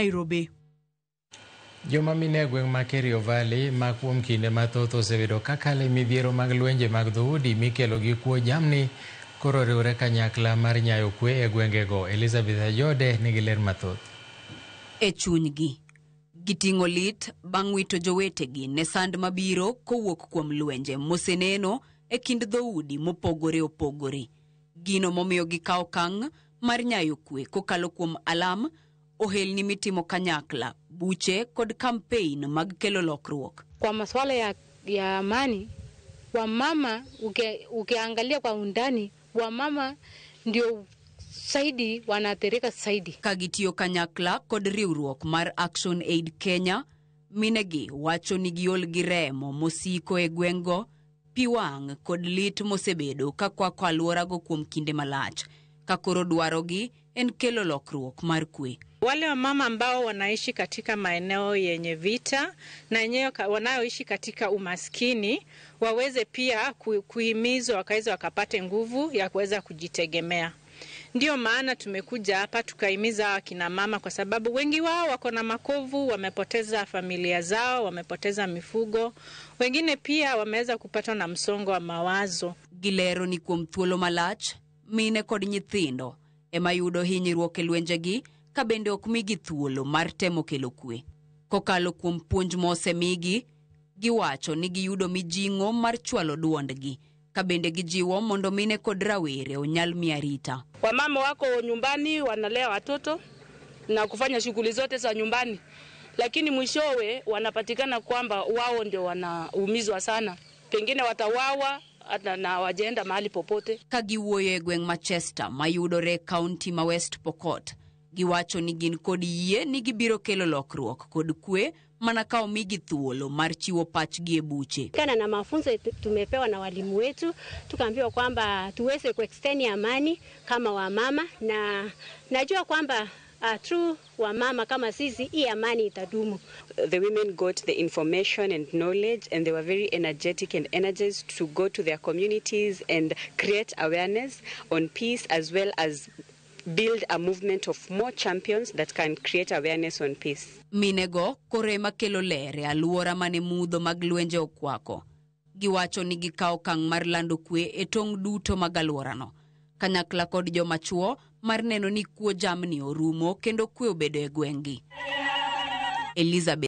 Nairobi. Joma mine gweng' ma Kerio Valley ma kuom kinde mathoth osebedo kakale midhiero mag lwenje mag dhoudi mikelo gi kuo jamni koro riwre kanyakla mar nyayo kwe e gwengego. Elizabeth Ajode nigi ler mathoth. E chunygi giting'o lit bang' wito jowetegi ne sand mabiro kowuok kuom lwenje moseneno e kind dhoudi mopogore opogore. Gino momiyo gikawo okang' mar nyayo kwe kokalo kuom alam, ohelni mitimo kanyakla, buche kod kampein mag kelo lokruok. Kwa masuala ya amani, wamama ukiangalia kwa undani, wamama ndio zaidi wanaathirika zaidi. Kagitiyo kanyakla kod riwruok mar Action Aid Kenya, minegi wacho ni giol gi remo mosiko e gwengo, piwang' kod lit mosebedo kakwako alworago kuom kinde malach. Kakoro dwarogi en kelo lokruok mar kwe. Wale wa mama ambao wanaishi katika maeneo yenye vita na wenyewe wanaoishi katika umaskini waweze pia kuhimizwa wakaweza wakapate nguvu ya kuweza kujitegemea. Ndio maana tumekuja hapa tukahimiza kina mama, kwa sababu wengi wao wako na makovu, wamepoteza familia zao, wamepoteza mifugo, wengine pia wameweza kupatwa na msongo wa mawazo. Gilero ni kuom thuolo malach, mine kod nyithindo ema yudo hinyruok e lwenjegi ka bende ok migi thuolo mar temo kelo kwe. Kokalo kuom puonj mosemigi, giwacho ni giyudo mijing'o mar chwalo duondgi, ka bende gijiwo mondo mine kod rawere onyal miarita. Wamama wako nyumbani wanalea watoto na kufanya shughuli zote za nyumbani, lakini mwishowe wanapatikana kwamba wao ndio wanaumizwa sana. Pengine watawawa na wajeenda mahali popote. Kagiwuoyo e gweng' Manchester mayudore kaunti ma West Pokot, giwacho ni gin kod yie ni gibiro kelo lokruok kod kwe mana ka omigi thuolo mar chiwo pachgi e buche. Kana na mafunzo tumepewa na walimu wetu, tukaambiwa kwamba tuweze kuextend amani kama wamama, na najua kwamba through wamama kama sisi hii amani itadumu. The women got the information and knowledge, and they were very energetic and energized to go to their communities and create awareness on peace, as well as build a movement of more champions that can create awareness on peace. Minego korema kelo lere alwora mane mudho mag lwenje okwako. Giwacho ni gikawo okang' mar lando kwe e tong' duto mag alworano, kanyakla kod joma chuo mar neno ni kuo jamni orumo kendo kwe obedo e gweng'gi. Elizabeth